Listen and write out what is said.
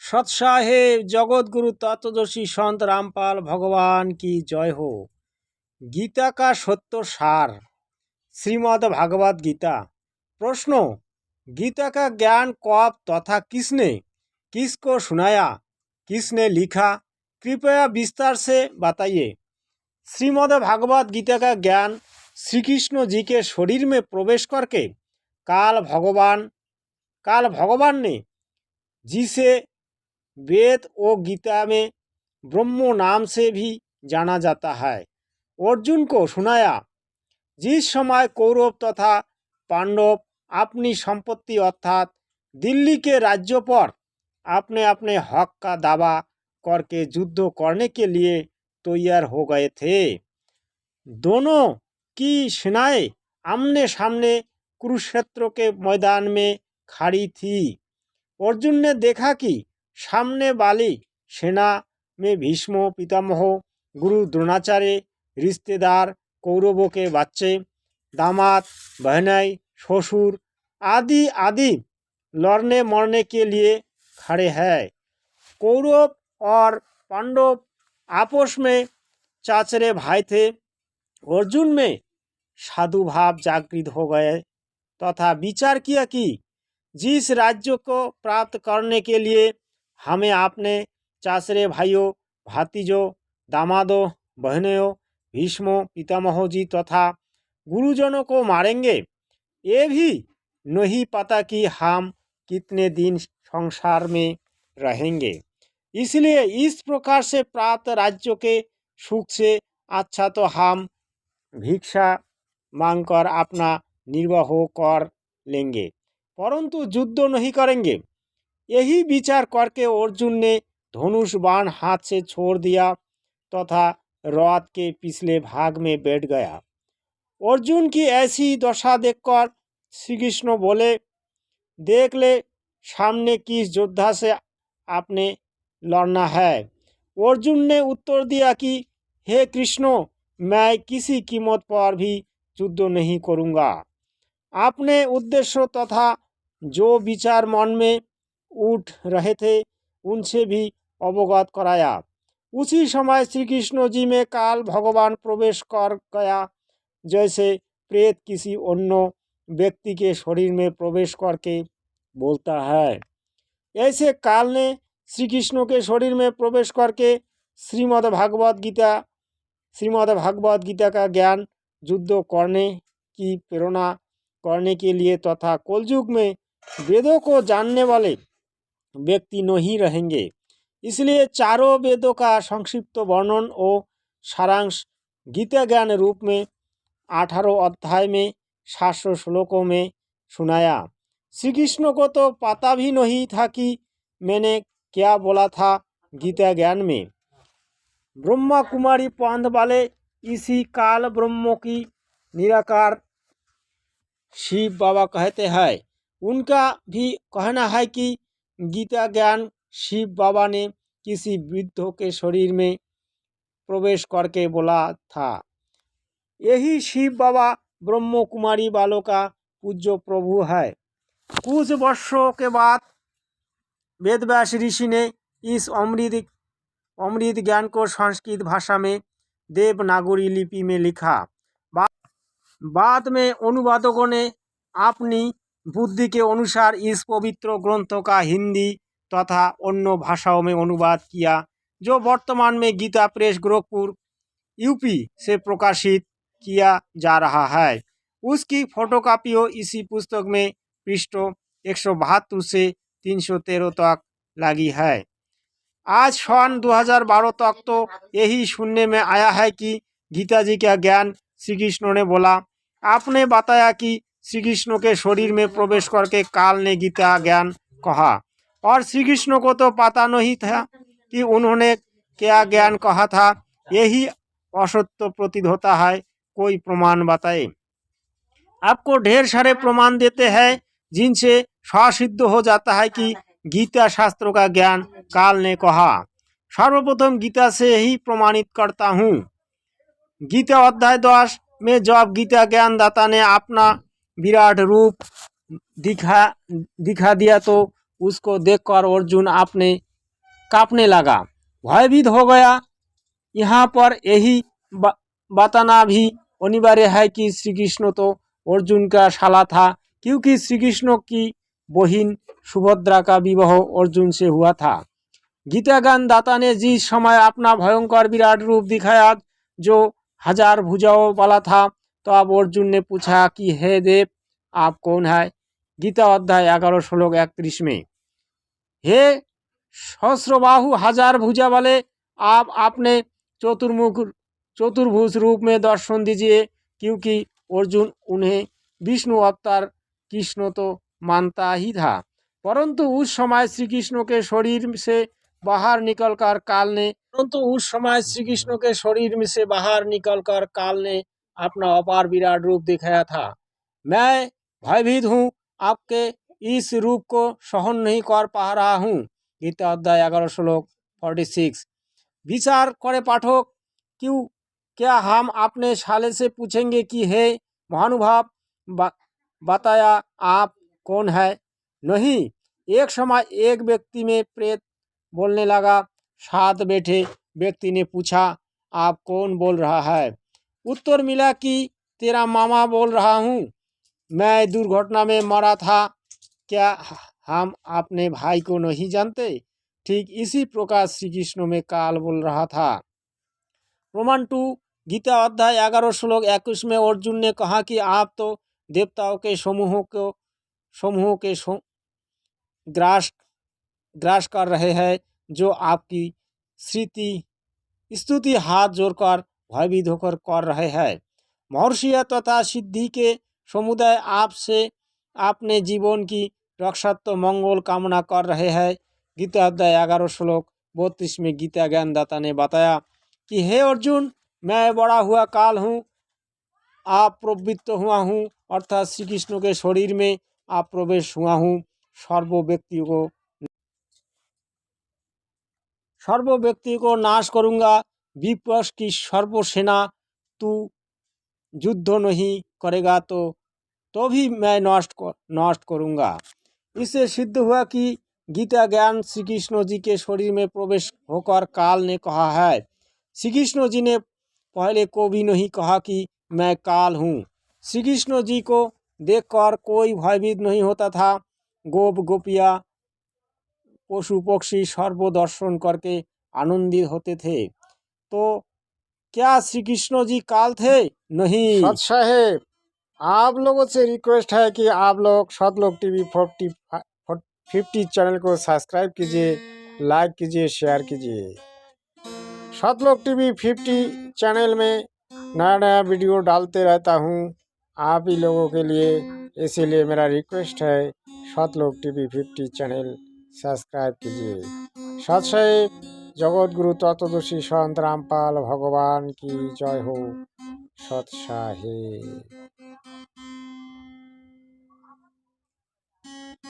सत्साहेब जगत गुरु तत्वदर्शी संत रामपाल भगवान की जय हो। गीता का सत्य सार। श्रीमद् भागवत गीता। प्रश्न: गीता का ज्ञान कब तथा किसने किसको सुनाया, किसने लिखा? कृपया विस्तार से बताइए। श्रीमद् भागवत गीता का ज्ञान श्री कृष्ण जी के शरीर में प्रवेश करके काल भगवान ने जिसे वेद और गीता में ब्रह्मो नाम से भी जाना जाता है, अर्जुन को सुनाया। जिस समय कौरव तथा पांडव अपनी संपत्ति अर्थात दिल्ली के राज्यों पर अपने अपने हक का दावा करके युद्ध करने के लिए तैयार हो गए थे, दोनों की सेनाएं आमने सामने कुरुक्षेत्र के मैदान में खड़ी थी। अर्जुन ने देखा कि सामने वाली सेना में भीष्म पितामह, गुरु द्रोणाचार्य, रिश्तेदार कौरवों के बच्चे, दामाद, बहनाई, ससुर आदि लड़ने मरने के लिए खड़े हैं। कौरव और पांडव आपस में चाचरे भाई थे। अर्जुन में साधु भाव जागृत हो गए तथा विचार किया कि जिस राज्य को प्राप्त करने के लिए हमें अपने चाचरे भाइयों, भातीजों, दामादों, बहनों, भीष्म पितामह जी तथा गुरुजनों को मारेंगे, ये भी नहीं पता कि हम कितने दिन संसार में रहेंगे। इसलिए इस प्रकार से प्राप्त राज्यों के सुख से अच्छा तो हम भिक्षा मांगकर अपना निर्वाह कर लेंगे, परंतु युद्ध नहीं करेंगे। यही विचार करके अर्जुन ने धनुष बाण हाथ से छोड़ दिया तथा रथ के पिछले भाग में बैठ गया। अर्जुन की ऐसी दशा देखकर श्री कृष्ण बोले, देख ले सामने किस योद्धा से आपने लड़ना है। अर्जुन ने उत्तर दिया कि हे कृष्ण, मैं किसी कीमत पर भी युद्ध नहीं करूँगा। आपने उद्देश्य तथा जो विचार मन में उठ रहे थे उनसे भी अवगत कराया। उसी समय श्री कृष्ण जी में काल भगवान प्रवेश कर गया, जैसे प्रेत किसी अन्य व्यक्ति के शरीर में प्रवेश करके बोलता है, ऐसे काल ने श्री कृष्ण के शरीर में प्रवेश करके श्रीमद् भागवत गीता का ज्ञान युद्ध करने की प्रेरणा करने के लिए तथा कलयुग में वेदों को जानने वाले व्यक्ति नहीं रहेंगे। इसलिए चारों वेदों का संक्षिप्त वर्णन और सारांश गीता ज्ञान रूप में 18 अध्याय में 700 श्लोकों में सुनाया। श्री कृष्ण को तो पता भी नहीं था कि मैंने क्या बोला था गीता ज्ञान में। ब्रह्मा कुमारी पंथ वाले इसी काल ब्रह्म की निराकार शिव बाबा कहते हैं। उनका भी कहना है कि गीता ज्ञान शिव बाबा ने किसी वृद्ध के शरीर में प्रवेश करके बोला था। यही शिव बाबा ब्रह्म कुमारी वालों का पूज्य प्रभु है। कुछ वर्षों के बाद वेदव्यास ऋषि ने इस अमृत ज्ञान को संस्कृत भाषा में देवनागरी लिपि में लिखा। बाद में अनुवादकों ने अपनी बुद्धि के अनुसार इस पवित्र ग्रंथों का हिंदी तथा अन्य भाषाओं में अनुवाद किया, जो वर्तमान में गीता प्रेस गोरखपुर यूपी से प्रकाशित किया जा रहा है। उसकी फोटोकॉपियों इसी पुस्तक में पृष्ठ 172 से 313 तक लगी है। आज सन 2012 तक तो यही सुनने में आया है कि गीता जी का ज्ञान श्री कृष्ण ने बोला। आपने बताया कि श्री कृष्ण के शरीर में प्रवेश करके काल ने गीता ज्ञान कहा, और श्री कृष्ण को तो पता नहीं था कि उन्होंने क्या ज्ञान कहा था। यही असत्य प्रतीत होता है। कोई प्रमाण बताए। आपको ढेर सारे प्रमाण देते हैं जिनसे सिद्ध हो जाता है कि गीता शास्त्रों का ज्ञान काल ने कहा। सर्वप्रथम गीता से ही प्रमाणित करता हूँ। गीता अध्याय 10 में जब गीता ज्ञानदाता ने अपना विराट रूप दिखा दिया तो उसको देखकर अर्जुन अपने कांपने लगा, भयभीत हो गया। यहाँ पर यही बताना भी अनिवार्य है कि श्री कृष्ण तो अर्जुन का साला था, क्योंकि श्री कृष्ण की बहिन सुभद्रा का विवाह अर्जुन से हुआ था। गीता ज्ञान दाता ने जिस समय अपना भयंकर विराट रूप दिखाया, जो 1000 भुजाओं वाला था, तो अब अर्जुन ने पूछा कि हे देव, आप कौन है? गीता अध्याय 11 श्लोक 31 में, हे सहस्रबाहु 1000 भुजा वाले, आप अपने चतुर्भुज रूप में दर्शन दीजिए, क्योंकि अर्जुन उन्हें विष्णु अवतार कृष्ण तो मानता ही था। परंतु उस समय श्री कृष्ण के शरीर से बाहर निकलकर काल ने अपना अपार विराट रूप दिखाया था। मैं भयभीत हूँ, आपके इस रूप को सहन नहीं कर पा रहा हूँ। गीता अध्याय 11 श्लोक 46। विचार करे पाठक, क्या हम अपने साले से पूछेंगे कि हे महानुभाव, बताया आप कौन है? नहीं। एक समय एक व्यक्ति में प्रेत बोलने लगा। साथ बैठे व्यक्ति ने पूछा, आप कौन बोल रहा है? उत्तर मिला कि तेरा मामा बोल रहा हूँ, मैं दुर्घटना में मरा था, क्या हम अपने भाई को नहीं जानते? ठीक इसी प्रकार श्री कृष्ण में काल बोल रहा था। प्रमाण 2, गीता अध्याय 11 श्लोक 21 में अर्जुन ने कहा कि आप तो देवताओं के समूहों के ग्रास कर रहे हैं, जो आपकी स्तुति हाथ जोड़कर भयभीत होकर कर रहे हैं। महर्षि तथा सिद्धि के समुदाय आपसे अपने जीवन की रक्षात्व मंगल कामना कर रहे हैं। गीता अध्याय 11 श्लोक 32 में गीता ज्ञान दाता ने बताया कि हे अर्जुन, मैं बड़ा हुआ काल हूँ, आप प्रवृत्त हुआ हूँ, अर्थात श्री कृष्ण के शरीर में आप प्रवेश हुआ हूँ। सर्व व्यक्ति को नाश करूँगा, विपक्ष की सर्व सेना तू युद्ध नहीं करेगा तो भी मैं नष्ट करूँगा। इससे सिद्ध हुआ कि गीता ज्ञान श्री कृष्ण जी के शरीर में प्रवेश होकर काल ने कहा है। श्री कृष्ण जी ने पहले को भी नहीं कहा कि मैं काल हूँ। श्री कृष्ण जी को देखकर कोई भयभीत नहीं होता था। गोपिया पशु पक्षी सर्व दर्शन करके आनंदित होते थे। तो क्या श्री कृष्ण जी काल थे? नहीं। सत साहेब, आप लोगों से रिक्वेस्ट है कि आप लोग सतलोक टीवी 50 चैनल को सब्सक्राइब कीजिए, लाइक कीजिए, शेयर कीजिए। सतलोक टीवी 50 चैनल में नया नया वीडियो डालते रहता हूँ आप ही लोगों के लिए, इसीलिए मेरा रिक्वेस्ट है सतलोक टीवी 50 चैनल सब्सक्राइब कीजिए। सत साहेब, जगत गुरु तत्वदर्शी संत रामपाल भगवान की जय हो। सत साहेब।